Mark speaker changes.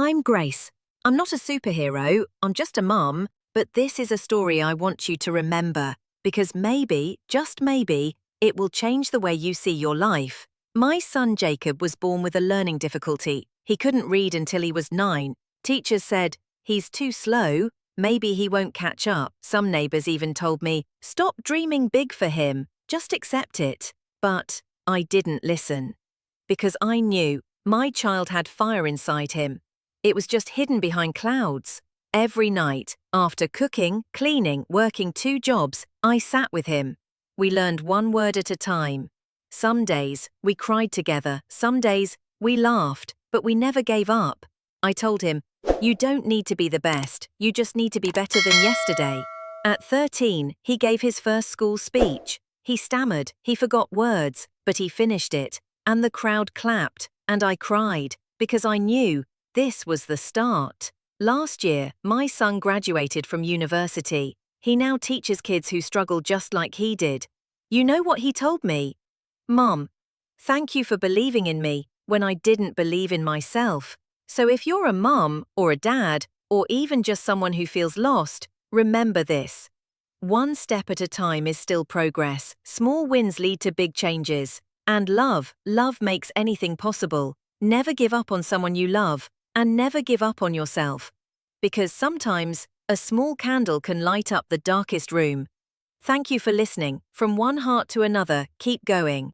Speaker 1: I'm Grace. I'm not a superhero, I'm just a mum, but this is a story I want you to remember, because maybe, just maybe, it will change the way you see your life. My son Jacob was born with a learning difficulty. He couldn't read until he was 9. Teachers said, "He's too slow, maybe he won't catch up." Some neighbors even told me, "Stop dreaming big for him, just accept it." But I didn't listen. Because I knew my child had fire inside him. It was just hidden behind clouds. Every night, after cooking, cleaning, working 2 jobs, I sat with him. We learned 1 word at a time. Some days, we cried together. Some days, we laughed, but we never gave up. I told him, "You don't need to be the best, you just need to be better than yesterday." At 13, he gave his first school speech. He stammered, he forgot words, but he finished it, and the crowd clapped, and I cried, because I knew this was the start. Last year, my son graduated from university. He now teaches kids who struggle just like he did. You know what he told me? "Mom, thank you for believing in me when I didn't believe in myself." So if you're a mom or a dad, or even just someone who feels lost, remember this. 1 step at a time is still progress. Small wins lead to big changes. And love makes anything possible. Never give up on someone you love, and never give up on yourself. Because sometimes, a small candle can light up the darkest room. Thank you for listening. From one heart to another, keep going.